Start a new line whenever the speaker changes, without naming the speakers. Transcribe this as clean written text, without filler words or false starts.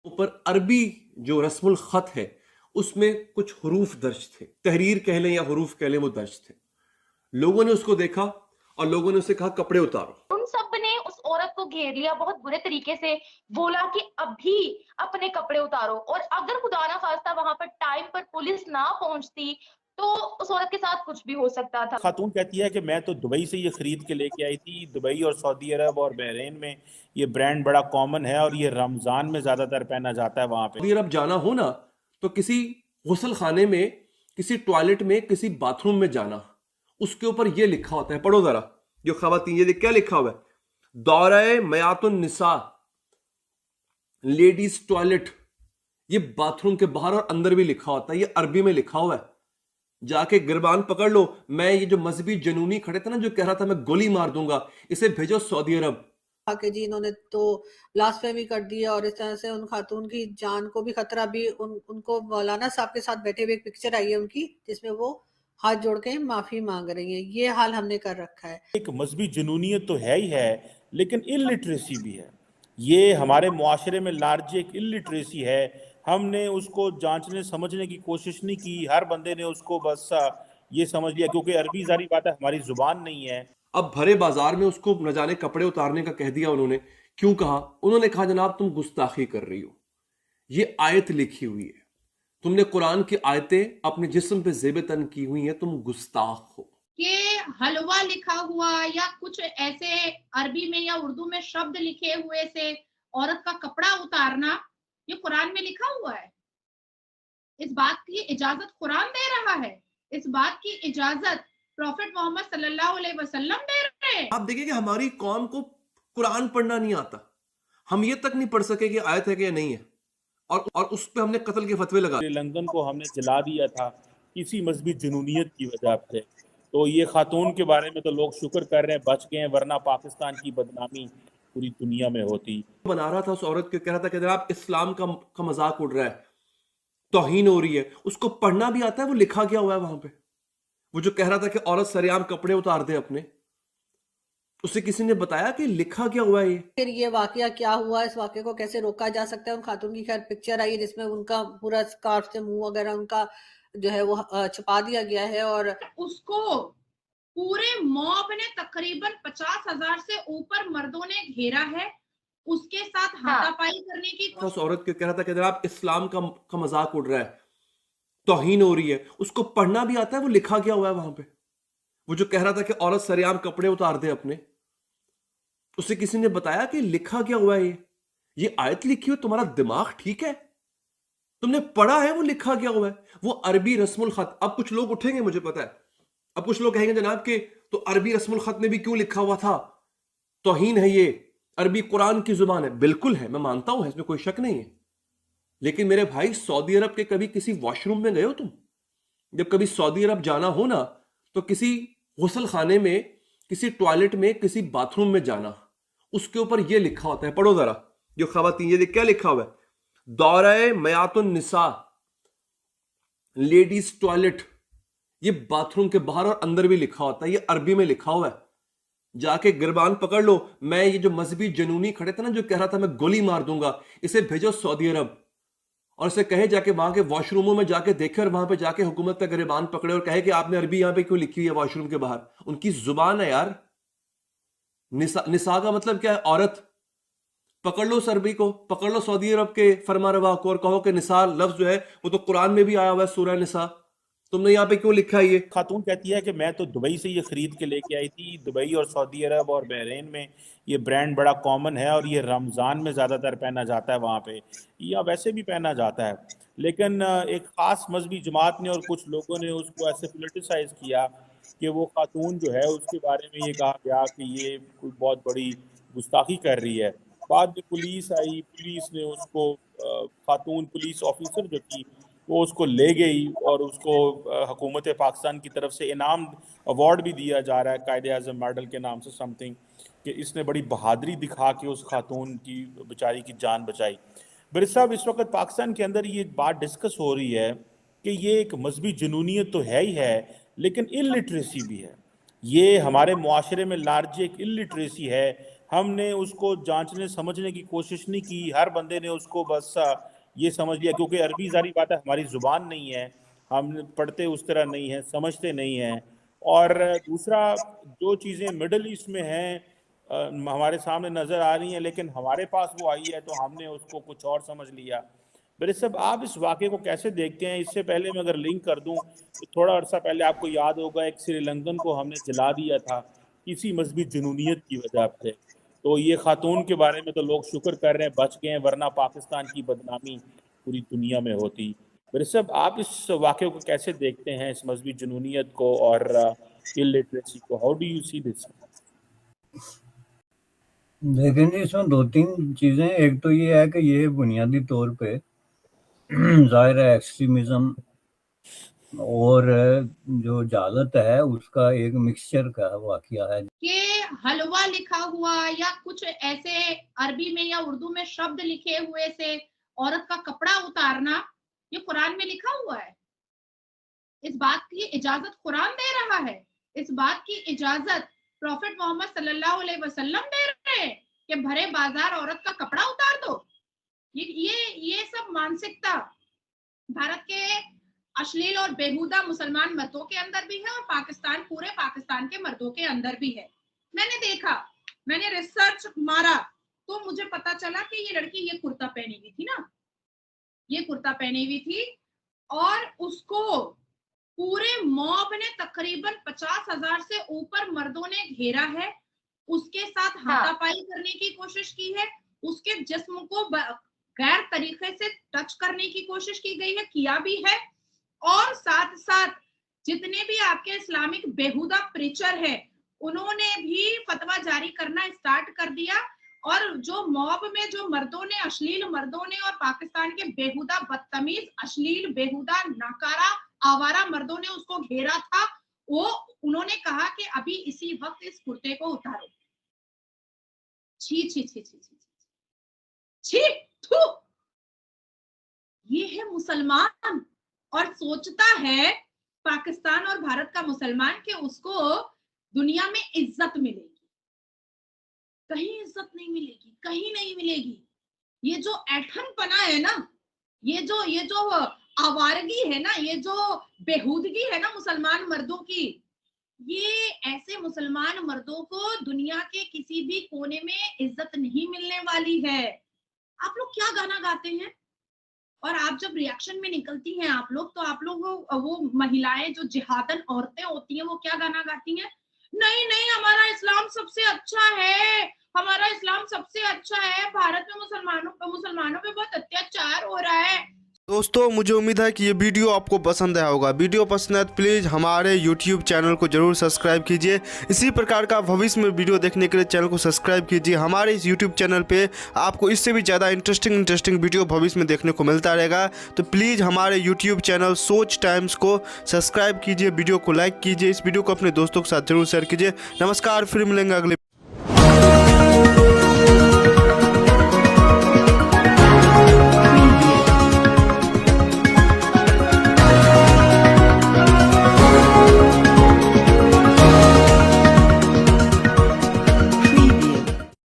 ऊपर अरबी जो रस्मुल खत है उसमें कुछ हुरूफ दर्ज थे, तहरीर कह लें या हुरूफ कह लें, वो दर्ज थे। लोगों ने उसको देखा और लोगों ने उसे कहा कपड़े उतारो।
उन सब ने उस औरत को घेर लिया, बहुत बुरे तरीके से बोला कि अभी अपने कपड़े उतारो। और अगर खुदा ना खास्ता वहां पर टाइम पर पुलिस ना पहुंचती तो उस औरत के साथ कुछ भी हो सकता था।
खातून कहती है कि मैं तो दुबई से ये खरीद के लेके आई थी। दुबई और सऊदी अरब और बहरीन में ये ब्रांड बड़ा कॉमन है और ये रमजान में ज्यादातर पहना जाता है वहां पे।
अगर अब जाना हो ना तो किसी गुसल खाने में, किसी टॉयलेट में, किसी बाथरूम में जाना, उसके ऊपर ये लिखा होता है, पढ़ो जरा जो खवातीन, ये क्या लिखा हुआ है? दौराए मयातुन निसा, लेडीज टॉयलेट। ये बाथरूम के बाहर और अंदर भी लिखा होता है, ये अरबी में लिखा हुआ है। जाके गिरबान पकड़ लो। मैं ये जो मजहबी जनूनी खड़े थे ना, जो कह रहा था मैं गोली मार दूंगा, इसे भेजो सऊदी अरब।
कि जी इन्होंने तो ब्लास्फेमी कर दी है और इस तरह से उन खातून की जान को भी खतरा भी उनको मौलाना साहब के साथ बैठे हुए एक पिक्चर आई है उनकी, जिसमें वो हाथ जोड़ के माफी मांग रही है। ये हाल हमने कर रखा है।
एक मजहबी जुनूनियत तो है ही है, लेकिन इलिटरेसी भी है। ये हमारे मुआशरे में लार्ज एक इलिटरेसी है। हमने उसको जांचने समझने की कोशिश नहीं की। हर बंदे ने उसको बस ये समझ लिया, क्योंकि अरबी जारी बात है हमारी जुबान नहीं है।
अब भरे बाजार में उसको न जाने कपड़े उतारने का कह दिया उन्होंने। क्यों कहा? उन्होंने कहा जनाब तुम गुस्ताखी कर रही हो, ये आयत लिखी हुई है, तुमने कुरान की आयतें अपने जिस्म पे जेब तन की हुई हैं, तुम गुस्ताख हो।
कि हलवा लिखा हुआ या कुछ ऐसे अरबी में या उर्दू में शब्द लिखे हुए से औरत का कपड़ा उतारना, ये कुरान में लिखा हुआ है। इस बात की इजाजत कुरान दे रहा है, इस बात की इजाजत प्रॉफेट मोहम्मद सल्लल्लाहु अलैहि वसल्लम दे रहे हैं।
आप देखिए कि हमारी कौम को कुरान पढ़ना नहीं आता। हम ये तक नहीं पढ़ सके कि आयत है कि नहीं है, और उस पे हमने कत्ल के फतवे लगा।
श्रीलंकन को हमने जला दिया था इसी मजहबी जुनूनियत की वजह से। तो ये खातून के बारे में तो लोग शुक्र कर रहे हैं बच गए, वरना पाकिस्तान की बदनामी पूरी दुनिया में होती।
बना रहा था उस औरत के, कह रहा था कि जनाब इस्लाम का मजाक उड़ रहा है, तौहीन हो रही है। उसको पढ़ना भी आता है, वो लिखा गया हुआ है वहां पे। वो जो कह रहा था कि औरत सरेआम कपड़े उतार दे अपने, उसे किसी ने बताया कि लिखा क्या हुआ है ये।
फिर ये वाकया क्या हुआ, इस वाकये को कैसे रोका जा सकता है। उन खातून की खैर पिक्चर आई है जिसमें उनका पूरा स्कार्फ से मुंह वगैरह उनका जो है वो छुपा दिया गया है। और
उसको पूरे मॉब ने तकरीबन 50,000 से ऊपर मर्दों ने घेरा है, उसके साथ हाथापाई करने की
उस औरत के, कह रहा था कि जनाब इस्लाम का मजाक उड़ रहा है, तौहीन हो रही है। उसको पढ़ना भी आता है, वो लिखा गया हुआ है वहां पे। वो जो कह रहा था कि औरत सरेआम कपड़े उतार दे अपने, उसे किसी ने बताया कि लिखा क्या हुआ है ये आयत लिखी हो। तुम्हारा दिमाग ठीक है? तुमने पढ़ा है वो लिखा क्या हुआ है? वो अरबी रस्मुल खत। अब कुछ लोग उठेंगे, मुझे पता है, अब कुछ लोग कहेंगे जनाब के तो अरबी रस्मुल खत में भी क्यों लिखा हुआ था, तौहीन है ये, अरबी कुरान की जुबान है। बिल्कुल है, मैं मानता हूं, इसमें कोई शक नहीं है। लेकिन मेरे भाई, सऊदी अरब के कभी किसी वॉशरूम में गए हो तुम? जब कभी सऊदी अरब जाना हो ना, तो किसी गुसल खाने में, किसी टॉयलेट में, किसी बाथरूम में जाना, उसके ऊपर यह लिखा होता है, पढ़ो जरा जो खवातीन, ये क्या लिखा हुआ है? दौराए मयातुन निसा, लेडीज टॉयलेट। ये बाथरूम के बाहर और अंदर भी लिखा होता है, ये अरबी में लिखा हुआ है। जाके गिरबान पकड़ लो। मैं ये जो मजहबी जनूनी खड़े थे ना, जो कह रहा था मैं गोली मार दूंगा, इसे भेजो सऊदी अरब और इसे कहे जाके वहां के वॉशरूमों में जाके देखे और वहां पे जाके हुकूमत का गिरबान पकड़े और कहे कि आपने अरबी यहां पे क्यों लिखी हुई है वॉशरूम के बाहर। उनकी जुबान है यार। निसा का मतलब क्या है? औरत। पकड़ लो उस अरबी को, पकड़ लो सऊदी अरब के फरमारवा को और कहो कि निसा लफ्ज जो है वो तो कुरान में भी आया हुआ है, सूरह निसा, तुमने यहाँ पे क्यों लिखा है ये?
खातून कहती है कि मैं तो दुबई से ये खरीद के लेके आई थी। दुबई और सऊदी अरब और बहरीन में ये ब्रांड बड़ा कॉमन है और ये रमज़ान में ज़्यादातर पहना जाता है वहाँ पे, या वैसे भी पहना जाता है। लेकिन एक ख़ास मजहबी जमात ने और कुछ लोगों ने उसको ऐसे पोलिटिसाइज़ किया कि वो खातून जो है उसके बारे में ये कहा गया कि ये कोई बहुत बड़ी गुस्ताखी कर रही है। बाद में पुलिस आई, पुलिस ने उसको खातून पुलिस ऑफिसर जो थी वो उसको ले गई और उसको हुकूमत पाकिस्तान की तरफ से इनाम अवार्ड भी दिया जा रहा है, कायदे आज़म मेडल के नाम से समथिंग, कि इसने बड़ी बहादुरी दिखा के उस खातून की बेचारी की जान बचाई। बिर साहब, इस वक्त पाकिस्तान के अंदर ये बात डिस्कस हो रही है कि ये एक मजहबी जुनूनियत तो है ही है, लेकिन इलिटरेसी भी है। ये हमारे मुआशरे में लार्ज एक इलिटरेसी है। हमने उसको जांचने समझने की कोशिश नहीं की। हर बंदे ने उसको बस ये समझ लिया, क्योंकि अरबी ज़ाहिर बात है हमारी ज़ुबान नहीं है, हम पढ़ते उस तरह नहीं है, समझते नहीं हैं। और दूसरा, जो चीज़ें मिडल ईस्ट में हैं हमारे सामने नज़र आ रही हैं, लेकिन हमारे पास वो आई है तो हमने उसको कुछ और समझ लिया। मेरे साहब, आप इस वाक़े को कैसे देखते हैं? इससे पहले मैं अगर लिंक कर दूं तो थोड़ा अर्सा पहले आपको याद होगा एक श्रीलंकन को हमने जला दिया था इसी मजहबी जुनूनियत की वजह से। तो ये खातून के बारे में तो लोग शुक्र कर रहे हैं बच गए हैं, वरना पाकिस्तान की बदनामी पूरी दुनिया में होती। मेरे साहब, आप इस वाक़े को कैसे देखते हैं, इस मजहबी जुनूनियत को और इलिटरेसी को? How do you see this?
लेकिन जी इसमें 2-3 चीज़ें, एक तो ये है कि ये बुनियादी तौर पे ज़ाहिर है एक्सट्रीमिज़म और जो जालत है उसका एक मिक्सचर का वाक़या है।
कि हलवा लिखा हुआ या कुछ ऐसे अरबी में या उर्दू में शब्द लिखे हुए से औरत का कपड़ा उतारना, ये कुरान में लिखा हुआ है। इस बात की इजाजत कुरान दे रहा है, इस बात की इजाजत प्रॉफिट मोहम्मद सल्लल्लाहु अलैहि वसल्लम दे रहे हैं कि भरे बाजार औरत का कपड़ा उतार दो। ये सब मानसिकता भारत के अश्लील और बेहुदा मुसलमान मर्दों के अंदर भी है और पूरे पाकिस्तान के मर्दों के अंदर भी है। मैंने देखा, मैंने रिसर्च मारा तो मुझे पता चला कि ये लड़की ये कुर्ता पहनी हुई थी ना, ये कुर्ता पहनी हुई थी और उसको पूरे मॉब ने तकरीबन 50,000 से ऊपर मर्दों ने घेरा है, उसके साथ हाथापाई करने की कोशिश की है, उसके जिस्म को गैर तरीके से टच करने की कोशिश की गई है, किया भी है। और साथ साथ जितने भी आपके इस्लामिक बेहुदा प्रीचर है उन्होंने भी फतवा जारी करना स्टार्ट कर दिया। और जो मॉब में जो मर्दों ने, अश्लील मर्दों ने और पाकिस्तान के बेहुदा बदतमीज अश्लील बेहुदा नाकारा आवारा मर्दों ने उसको घेरा था, वो उन्होंने कहा कि अभी इसी वक्त इस कुर्ते को उतारो। छी छी छी छी छी छी थू। ये है मुसलमान और सोचता है पाकिस्तान और भारत का मुसलमान कि उसको दुनिया में इज्जत मिलेगी। कहीं इज्जत नहीं मिलेगी, कहीं नहीं मिलेगी। ये जो ऐठनपना है ना, ये जो आवारगी है ना, ये जो बेहूदगी है ना मुसलमान मर्दों की, ये ऐसे मुसलमान मर्दों को दुनिया के किसी भी कोने में इज्जत नहीं मिलने वाली है। आप लोग क्या गाना गाते हैं और आप जब रिएक्शन में निकलती हैं आप लोग, तो आप लोग वो महिलाएं जो जिहादन औरतें होती हैं वो क्या गाना गाती हैं? नहीं नहीं, हमारा इस्लाम सबसे अच्छा है, हमारा इस्लाम सबसे अच्छा है, भारत में मुसलमानों पे बहुत अत्याचार हो रहा है।
दोस्तों, मुझे उम्मीद है कि ये वीडियो आपको पसंद आया होगा। वीडियो पसंद है तो प्लीज़ हमारे YouTube चैनल को जरूर सब्सक्राइब कीजिए। इसी प्रकार का भविष्य में वीडियो देखने के लिए चैनल को सब्सक्राइब कीजिए। हमारे इस YouTube चैनल पे आपको इससे भी ज़्यादा इंटरेस्टिंग वीडियो भविष्य में देखने को मिलता रहेगा। तो प्लीज़ हमारे YouTube चैनल सोच टाइम्स को सब्सक्राइब कीजिए, वीडियो को लाइक कीजिए, इस वीडियो को अपने दोस्तों के साथ जरूर शेयर कीजिए। नमस्कार, फिर मिलेंगे अगले